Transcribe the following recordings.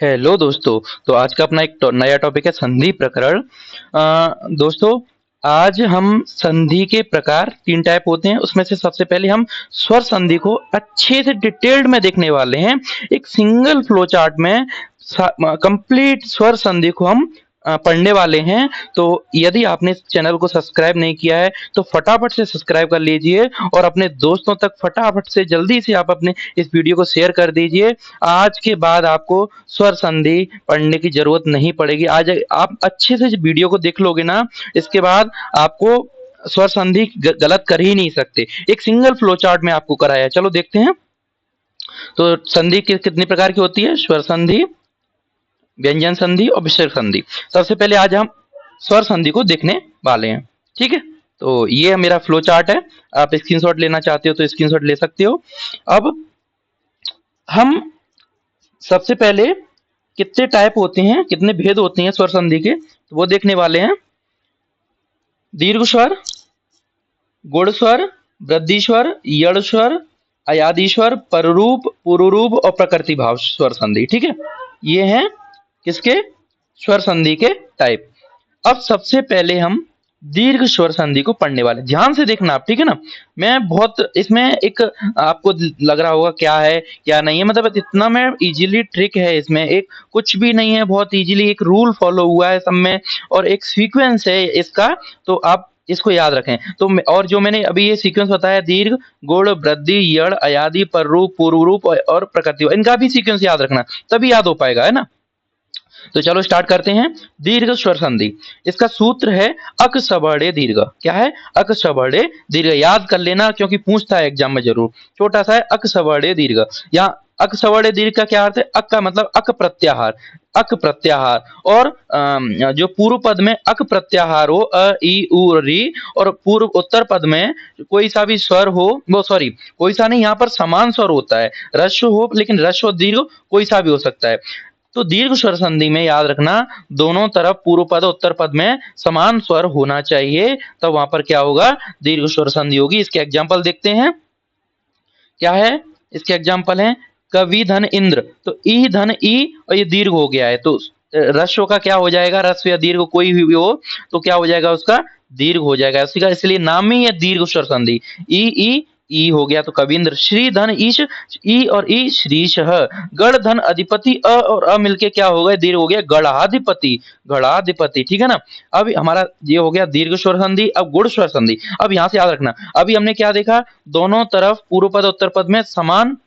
Hello दोस्तों। तो आज का अपना एक नया टॉपिक है संधि प्रकरण। दोस्तों, आज हम संधि के प्रकार तीन टाइप होते हैं, उसमें से सबसे पहले हम स्वर संधि को अच्छे से डिटेल्ड में देखने वाले हैं। एक सिंगल फ्लो चार्ट में कंप्लीट स्वर संधि को हम पढ़ने वाले हैं। तो यदि आपने इस चैनल को सब्सक्राइब नहीं किया है तो फटाफट से सब्सक्राइब कर लीजिए और अपने दोस्तों तक फटाफट से जल्दी से आप अपने इस वीडियो को शेयर कर दीजिए। आज के बाद आपको स्वर संधि पढ़ने की जरूरत नहीं पड़ेगी। आज आप अच्छे से वीडियो को देख लोगे ना, इसके बाद आपको स्वर संधि गलत कर ही नहीं सकते। एक सिंगल फ्लो चार्ट में आपको कराया है। चलो देखते हैं। तो संधि कितनी प्रकार की होती है? स्वर संधि, व्यंजन संधि और विसर्ग संधि। सबसे पहले आज हम स्वर संधि को देखने वाले हैं। ठीक है, तो ये मेरा फ्लो चार्ट है। आप स्क्रीनशॉट लेना चाहते हो तो स्क्रीनशॉट ले सकते हो। अब हम सबसे पहले कितने टाइप होते हैं, कितने भेद होते हैं स्वर संधि के, तो वो देखने वाले हैं। दीर्घ स्वर, गुण स्वर, वृद्धि स्वर, यड़ स्वर, अयादि स्वर, पररूप, पुरुरूप और प्रकृति भाव स्वर संधि। ठीक है, ये हैं किसके? स्वर संधि के टाइप। अब सबसे पहले हम दीर्घ स्वर संधि को पढ़ने वाले। ध्यान से देखना आप, ठीक है ना। मैं बहुत इसमें एक आपको लग रहा होगा क्या है क्या नहीं है, मतलब इतना मैं इजीली ट्रिक है इसमें, एक कुछ भी नहीं है, बहुत इजीली एक रूल फॉलो हुआ है सब में और एक सीक्वेंस है इसका। तो आप इसको याद रखें। तो और जो मैंने अभी ये सीक्वेंस बताया, दीर्घ, गुण, वृद्धि, यड़, अयादि, पररूप, पूर्वरूप और प्रकृति, इनका भी सीक्वेंस याद रखना, तभी याद हो पाएगा, है ना। तो चलो स्टार्ट करते हैं। दीर्घ स्वर संधि, इसका सूत्र है अक सबड़े दीर्घ। क्या है? अक सबड़े दीर्घ। याद कर लेना क्योंकि पूछता है एग्जाम में जरूर। छोटा सा है अक सबड़े दीर्घ। यहाँ अक सबड़े दीर्घ का क्या अर्थ है? अक का मतलब अक प्रत्याहार, अक प्रत्याहार। और जो पूर्व पद में अक प्रत्याहार हो, अ ई उ री, और पूर्व उत्तर पद में कोई सा भी स्वर हो, वो सॉरी कोई सा नहीं, यहाँ पर समान स्वर होता है। ह्रस्व हो, लेकिन ह्रस्व और दीर्घ कोई सा भी हो सकता है। तो दीर्घ स्वर संधि में याद रखना, दोनों तरफ पूर्व पद उत्तर पद में समान स्वर होना चाहिए, तब वहां पर क्या होगा? दीर्घ स्वर संधि होगी। इसके एग्जाम्पल देखते हैं। क्या है इसके एग्जाम्पल? है कवि धन इंद्र, तो ई धन ई और ये दीर्घ हो गया है, तो ह्रस्व का क्या हो जाएगा? ह्रस्व या दीर्घ कोई भी हो तो क्या हो जाएगा? उसका दीर्घ हो जाएगा। इसलिए नाम ही है दीर्घ स्वर संधि। ई हो गया तो कविंद्र। श्री धन ईश, ई और ई श्रीश। गण धन अधिपति, अ और अ मिलके क्या हो गया? दीर्घ हो गया गणाधिपति, गणाधिपति। ठीक है ना। अब हमारा ये हो गया दीर्घ स्वर संधि। अब गुण स्वर संधि। अब यहाँ से याद रखना, अभी हमने क्या देखा? दोनों तरफ पूर्व पद उत्तर पद में समान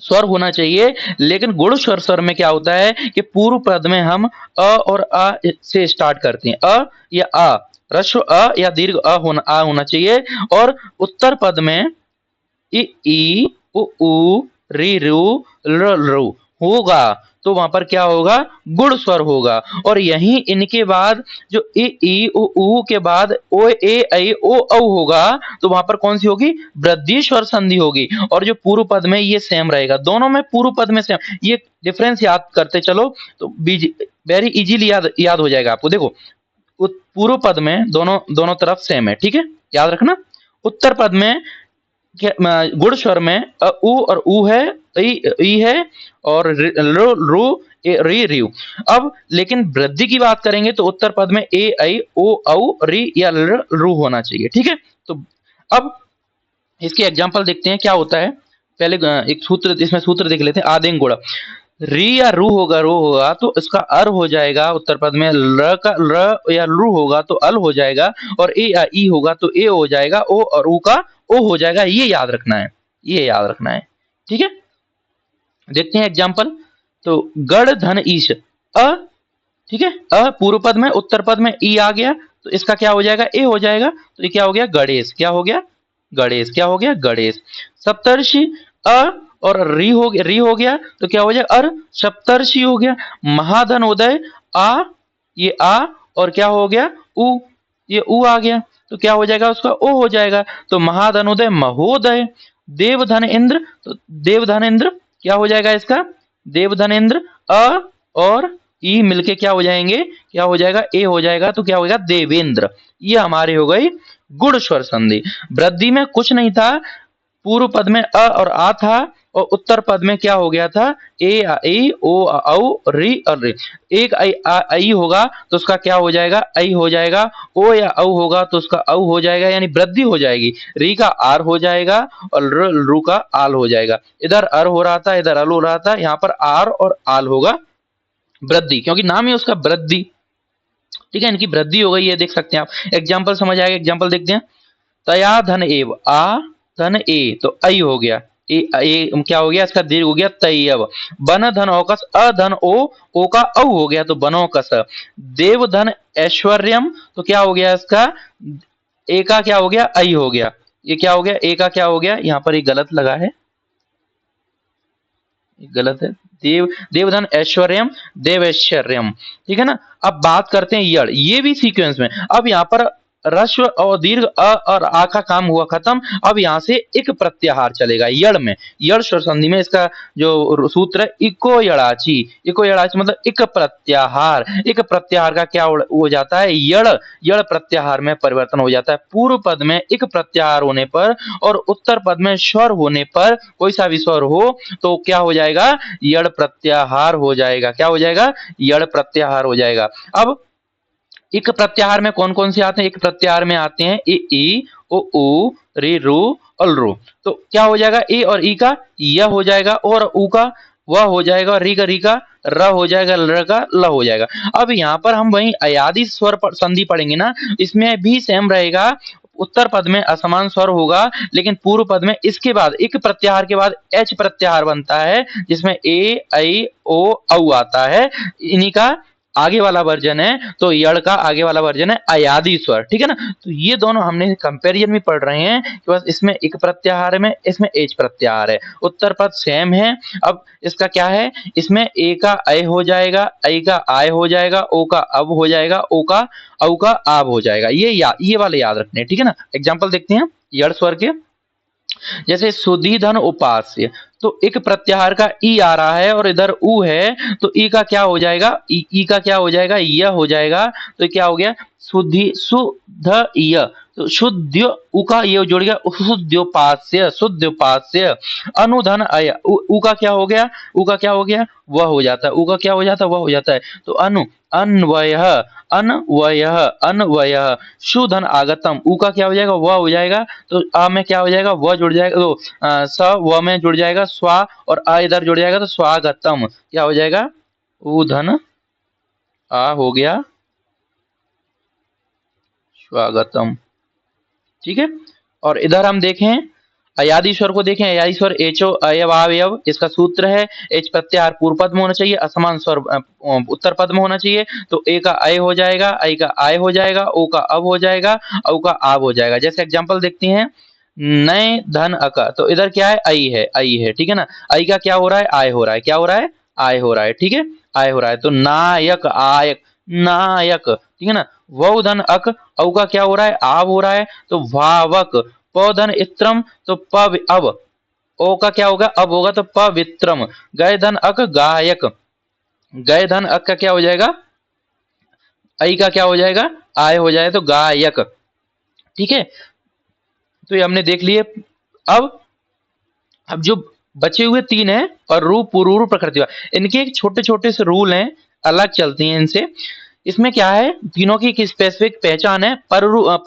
स्वर होना चाहिए, लेकिन गुण स्वर में क्या होता है कि पूर्व पद में हम अ और आ से स्टार्ट करते हैं। अ या आ, ह्रस्व अ या दीर्घ आ होना चाहिए। और उत्तर पद में ई उ ऊ री रू ल रू होगा, तो वहां पर क्या होगा? गुण स्वर होगा। और यहीं इनके बाद जो ई उ ऊ के बाद ओ ए ऐ ओ औ होगा, तो वहां पर कौन सी होगी? वृद्धि स्वर संधि होगी। और जो पूर्व पद में ये सेम रहेगा, दोनों में पूर्व पद में सेम। ये डिफरेंस याद करते चलो तो वेरी इजीली याद हो जाएगा आपको। देखो, पूर्व पद में दोनों तरफ सेम है, ठीक है, याद रखना। उत्तर पद में गुण स्वर में उ और ऊ है, ई है, और रू री री। अब लेकिन वृद्धि की बात करेंगे तो उत्तर पद में ए ऐ ओ औ री या रू होना चाहिए। ठीक है, तो अब इसके एग्जाम्पल देखते हैं क्या होता है। पहले एक सूत्र, इसमें सूत्र देख लेते हैं। आदेंग गुण, री या रू होगा तो इसका अर हो जाएगा उत्तर पद में। र का र या रू होगा तो अल हो जाएगा। और ए या ई होगा तो ए हो जाएगा। ओ और ऊ का ओ हो जाएगा। ये याद रखना है, ये याद रखना है। ठीक है, देखते हैं एग्जाम्पल। तो गढ़ धन ईश, अ, ठीक है, अ पूर्व पद में, उत्तर पद में ई आ गया तो इसका क्या हो जाएगा? ए हो जाएगा। तो ये क्या हो गया? गणेश। क्या हो गया? गणेश। क्या हो गया? गणेश। सप्तर्षि, अ और री हो गया तो क्या हो जाएगा? अर, सप्तर्षि हो गया। महाधन उदय, आ, ये आ, और क्या हो गया? उ, ये उ आ गया तो क्या हो जाएगा? उसका ओ हो जाएगा। तो महाधन उदय महोदय। देवधन इंद्र, तो देवधन इंद्र क्या हो जाएगा इसका? देवधन इंद्र। अ और ई मिलके क्या हो जाएंगे? क्या हो जाएगा? ए हो जाएगा तो क्या हो जाएगा? देवेंद्र। ये हमारी हो गई गुण स्वर संधि। वृद्धि में कुछ नहीं था, पूर्व पद में अ और आ था, और उत्तर पद में क्या हो गया था, ए आ ई ओ आ औ री और रे। एक आई होगा तो उसका क्या हो जाएगा, आई हो जाएगा। ओ या औ होगा तो उसका औ हो जाएगा, यानी वृद्धि हो जाएगी। री का आर हो जाएगा और रू का आल हो जाएगा। इधर अर हो रहा था, इधर अल हो रहा था, यहाँ पर आर और आल होगा वृद्धि, क्योंकि नाम ही उसका वृद्धि। ठीक है, इनकी वृद्धि हो गई, ये देख सकते हैं आप। एग्जाम्पल समझ आएगा, एग्जाम्पल देखते हैं। तया धन एव, आ धन ए तो आई हो गया, ए क्या हो गया, इसका दीर्घ हो गया तैयब। बन धन औकस, अधन ओ का औ हो गया तो बनोकस। देव धन ऐश्वर्यम तो क्या हो गया इसका, ए का क्या हो गया, आई हो गया। ये क्या हो गया, ए का क्या हो गया, यहाँ पर एक गलत लगा है, गलत है। देव देवधन ऐश्वर्यम, देव ऐश्वर्यम। ठीक है ना। अब बात करते हैं यड़, ये भी सीक्वेंस में। अब यहाँ पर रस्व और दीर्घ अ और आ का काम हुआ खत्म। अब यहाँ से एक प्रत्याहार चलेगा यड़ में, यड़ स्वर संधि में। इसका जो सूत्र है इको यड़ाची, इको यड़ाची मतलब एक प्रत्याहार। एक प्रत्याहार का क्या हो जाता है, यड़, यड़ प्रत्याहार में परिवर्तन हो जाता है। पूर्व पद में एक प्रत्याहार होने पर और उत्तर पद में स्वर होने पर, कोई सा भी स्वर हो तो क्या हो जाएगा, यड़ प्रत्याहार हो जाएगा। क्या हो जाएगा, यड़ प्रत्याहार हो जाएगा। अब एक प्रत्याहार में कौन कौन से आते हैं, एक प्रत्याहार में आते हैं ए ई ओ ऊ रे रू और रो। तो क्या हो जाएगा, ए और ई का य हो जाएगा, और ऊ का वह हो जाएगा, और री का र हो जाएगा, ल का ल हो जाएगा। अब यहाँ पर हम वही अयादी स्वर पर संधि पढ़ेंगे ना, इसमें भी सेम रहेगा। उत्तर पद में असमान स्वर होगा, लेकिन पूर्व पद में इसके बाद एक प्रत्याहार के बाद एच प्रत्याहार बनता है, जिसमें ए आई ओ औ आता है। इन्हीं का आगे वाला वर्जन है, तो यड़ का आगे वाला वर्जन है अयादी स्वर। ठीक है ना। तो ये दोनों हमने कंपेरिजन में पढ़ रहे हैं कि बस इसमें एक प्रत्याहार में, इसमें एच प्रत्याहार है। उत्तर पद सेम है। अब इसका क्या है, इसमें ए का ऐ हो जाएगा, ऐ का आय हो जाएगा, ओ का अब हो जाएगा, ओ का औ का आब हो जाएगा। ये वाले याद रखने हैं। ठीक है ना। एग्जाम्पल देखते हैं यड़ स्वर के। जैसे सुधी धन उपास्य, तो एक प्रत्याहार का ई आ रहा है और इधर ऊ है, तो ई का क्या हो जाएगा, ई का क्या हो जाएगा, य हो जाएगा। तो क्या हो गया, सुधी सुध य, तो शुद्ध उ का ये जुड़ गया, शुद्धोपास्य, शुद्धोपास्य। अनुधन अय, उ का क्या हो गया, उ का क्या हो गया, वह हो जाता है। उ का क्या हो जाता है, वह हो जाता है। तो अनु अन्वय, अन्वय अन्वय। शुधन आगतम, उ का क्या हो जाएगा, वह हो जाएगा। तो आ में क्या हो जाएगा, वह जुड़ जाएगा, तो स व में जुड़ जाएगा स्वा, और आ इधर जुड़ जाएगा तो स्वागतम। क्या हो जाएगा, उधन आ हो गया स्वागतम। ठीक है। और इधर हम देखें अयादी स्वर को, देखें अयादी स्वर एचो अयवावयव, इसका सूत्र है एच प्रत्याहार पूर्व पद में होना चाहिए, असमान स्वर उत्तर पद में होना चाहिए। तो ए का अय हो जाएगा, आई का आय हो जाएगा, ओ का अब हो जाएगा, औ का आब हो जाएगा। जैसे एग्जांपल देखते हैं, नए धन अका, तो इधर क्या है, आई है, आई है। ठीक है ना। आई का क्या हो रहा है, आय हो रहा है, क्या हो रहा है, आय हो रहा है। ठीक है, आय हो रहा है। तो नायक आयक, नायक। ठीक है ना। वह धन अक, औ का क्या हो रहा है, आब हो रहा है, तो भावक। पौधन इत्रम, तो पव अब, ओ का क्या होगा, अब होगा, तो पवित्रम। गए धन अक गायक, गए धन अक का क्या हो जाएगा, आई का क्या हो जाएगा, आय हो जाए, तो गायक। ठीक है। तो ये हमने देख लिए। अब जो बचे हुए तीन है, और रूप पुरूर प्रकृति, इनके एक छोटे छोटे से रूल हैं, अलग चलती हैं इनसे। इसमें क्या है, तीनों की एक स्पेसिफिक पहचान है। पर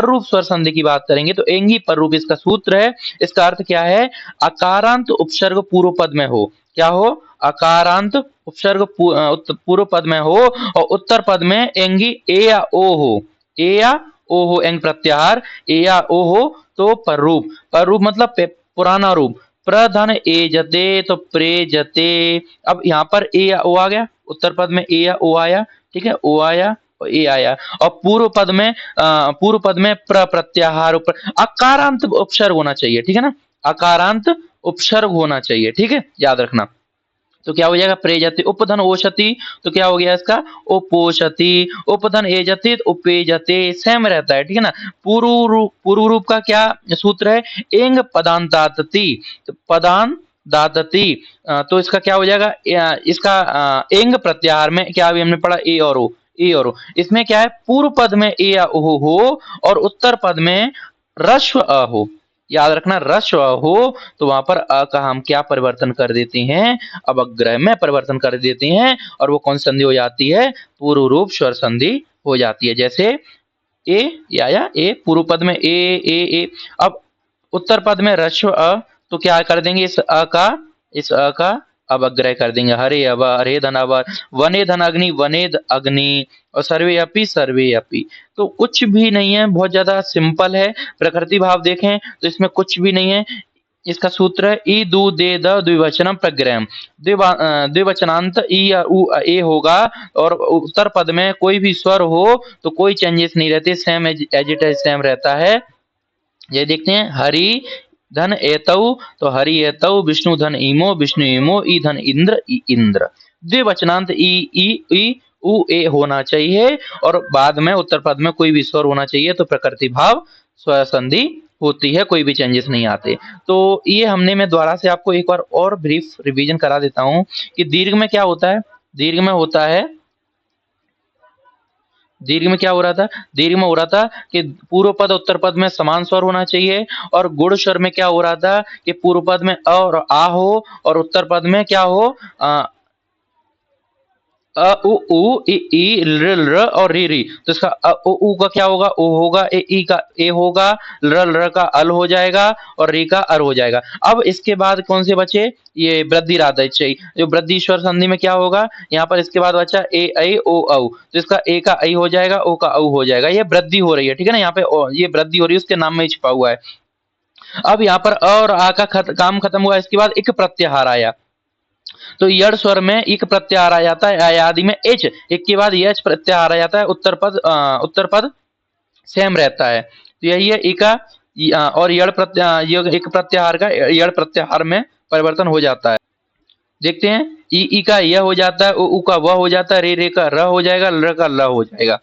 रूप स्वर संधि की बात करेंगे तो एंगी पर रूप इसका सूत्र है। इसका अर्थ क्या है, अकारांत उपसर्ग पूर्व पद में हो, क्या हो, अकारांत उपसर्ग पूर्व पद में हो, और उत्तर पद में एंगी ए या ओ हो, ए या ओ हो, एंग प्रत्याहार ए या ओ हो, तो पर रूप। पर रूप मतलब पुराना रूप। प्रधन ए जते, तो प्रेजते। अब यहाँ पर ए या ओ आ गया, उत्तर पद में ए या ओ आया। ठीक है, ओ आया और ए आया। और पूर्व पद में प्रत्याहार ऊपर अकारांत उपसर्ग होना चाहिए। ठीक है ना, अकारांत उपसर्ग होना चाहिए। ठीक है, याद रखना। तो क्या हो जाएगा, प्रेजति। उपधन ओषति, तो क्या हो गया इसका, उपोषति। उपधन एजति, उपेजते। सेम रहता है। ठीक है ना। पूर्व रूप का क्या सूत्र है, एंग पदांतातति, तो पदांत दातती। तो इसका क्या हो जाएगा, इसका एंग प्रत्याहार में क्या अभी हमने पढ़ा, ए और ओ, ए और ओ। इसमें क्या है, पूर्व पद में ए या ओ हो, और उत्तर पद में रस्व अ हो। याद रखना, रस्व हो तो वहां पर अ का हम क्या परिवर्तन कर देते हैं, अवग्रह में परिवर्तन कर देते हैं, और वो कौन संधि हो जाती है, पूर्व रूप स्वर संधि हो जाती है। जैसे ए या ए, पूर्व पद में ए। अब उत्तर पद में रस्व अ, तो क्या कर देंगे, इस अ का अवग्रह कर देंगे। हरे अव, हरे धन अवर, वने धन अग्नि, वनेद अग्नि, और सर्वे अपि। तो कुछ भी नहीं है, बहुत ज्यादा सिंपल है। प्रकृति भाव देखें तो इसमें कुछ भी नहीं है। इसका सूत्र है ई दू दे द द्विवचनम प्रग्रहम। द्विवचनांत ई या उ ए होगा, और उत्तर पद में कोई भी स्वर हो तो कोई चेंजेस नहीं रहते, same as it is same रहता है। ये देखते हैं, हरि धन एतौ, तो हरि एतौ, विष्णु धन ईमो, विष्णु ईमो, ई धन इंद्र, इंद्र। द्विवचनांत ई उ ए होना चाहिए, और बाद में उत्तर पद में कोई भी स्वर होना चाहिए, तो प्रकृति भाव स्वर संधि होती है, कोई भी चेंजेस नहीं आते। तो ये हमने, मैं दोबारा से आपको एक बार और ब्रीफ रिवीजन करा देता हूँ कि दीर्घ में क्या होता है। दीर्घ में होता है, दीर्घ में क्या हो रहा था, दीर्घ में हो रहा था कि पूर्व पद उत्तर पद में समान स्वर होना चाहिए, और गुण स्वर में क्या हो रहा था कि पूर्व पद में अ और आ हो, और उत्तर पद में क्या हो, अ उ उ ई ल र और री। तो इसका अ उ उ का क्या होगा, ओ होगा, ए ई का ए होगा, ल का अल हो जाएगा, और री का अर हो जाएगा। अब इसके बाद कौन से बचे, ये वृद्धि राधय, जो वृद्धि स्वर संधि में क्या होगा, यहाँ पर इसके बाद बचा ए ऐ ओ औ, तो इसका ए का ऐ हो जाएगा, ओ का औ हो जाएगा। ये वृद्धि हो रही है, ठीक है ना, यहाँ पे ये वृद्धि हो रही है, उसके नाम में ही छिपा हुआ है। अब यहाँ पर अ और आ का काम खत्म हुआ, इसके बाद इक प्रत्याहार आया, तो यड़ स्वर में इक प्रत्याहार आ जाता है, आदि में एच, एक के बाद यच प्रत्याहार आ जाता है, उत्तर पद सेम रहता है। तो यही है इका, और यड़ प्रत्याहार, एक प्रत्याहार का यड़ प्रत्याहार में परिवर्तन हो जाता है। देखते हैं, ई का यह हो जाता है, उ का वह हो जाता है, रे का र हो जाएगा, ल का ल हो जाएगा।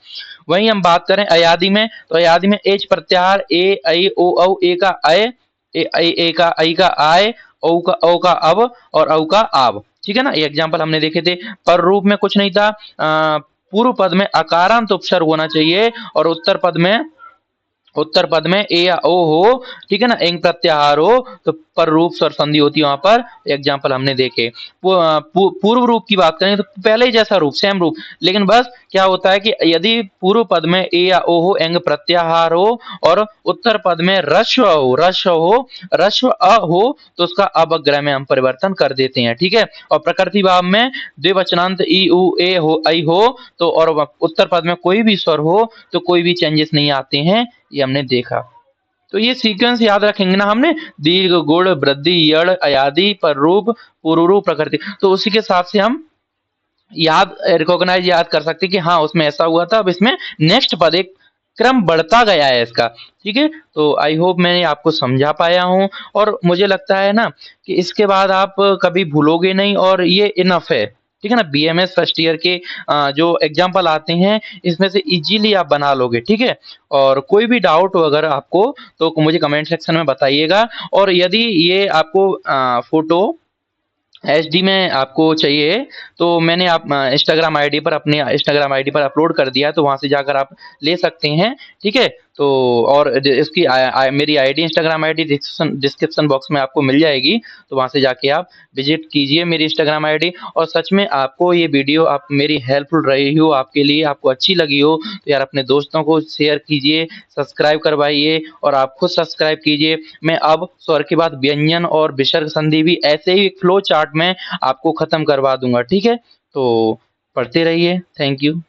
वहीं हम बात करें अयादि में, तो अयादि में एच प्रत्याहार, ए ऐ ओ औ, ए का अय, ए का ऐ का आय, ओ का अब, और औ का आव, ठीक है ना। ये एग्जाम्पल हमने देखे थे। पर रूप में कुछ नहीं था, पूर्व पद में अकारांत उपसर्ग होना चाहिए, और उत्तर पद में ए या ओ हो, ठीक है ना, एंग प्रत्याहार हो, तो पर रूप स्वर संधि होती है वहां पर। एग्जाम्पल हमने देखे। पूर्व रूप की बात करें तो पहले ही जैसा रूप, सेम रूप, लेकिन बस क्या होता है कि यदि पूर्व पद में ए या ओ हो, एंग प्रत्याहार हो, और उत्तर पद में रस्व अ हो, तो उसका अवग्रह में हम परिवर्तन कर देते हैं, ठीक है। और प्रकृति भाव में द्विवचनांत ई उ ए हो, ऐ हो, तो और उत्तर पद में कोई भी स्वर हो तो कोई भी चेंजेस नहीं आते हैं, ये हमने देखा। तो ये सीक्वेंस याद रखेंगे ना हमने, दीर्घ, गुण, वृद्धि, यड़, अयादि, पर रूप, पूर्व रूप, प्रकृति, तो उसी के हिसाब से हम याद कर सकते कि हाँ उसमें ऐसा हुआ था, अब इसमें नेक्स्ट पद एक क्रम बढ़ता गया है इसका, ठीक है। तो आई होप मैंने आपको समझा पाया हूँ, और मुझे लगता है ना कि इसके बाद आप कभी भूलोगे नहीं, और ये इनफ है, ठीक है ना। बीएमएस फर्स्ट ईयर के जो एग्जाम्पल आते हैं, इसमें से इजीली आप बना लोगे, ठीक है। और कोई भी डाउट हो अगर आपको, तो मुझे कमेंट सेक्शन में बताइएगा। और यदि ये आपको फोटो एचडी में आपको चाहिए, तो मैंने आप इंस्टाग्राम आईडी पर, अपने इंस्टाग्राम आईडी पर अपलोड कर दिया है, तो वहां से जाकर आप ले सकते हैं, ठीक है। तो और इसकी मेरी ID, Instagram ID description box में आपको मिल जाएगी, तो वहां से जाके आप विजिट कीजिए मेरी इंस्टाग्राम आईडी। और सच में आपको ये वीडियो आप मेरी हेल्पफुल रही हो, आपके लिए, आपको अच्छी लगी हो, तो यार अपने दोस्तों को शेयर कीजिए, सब्सक्राइब करवाइए, और आप खुद सब्सक्राइब कीजिए। मैं अब स्वर के बाद व्यंजन और विसर्ग संधि भी ऐसे ही फ्लो चार्ट में आपको खत्म करवा दूंगा, ठीक है। तो पढ़ते रहिए, थैंक यू।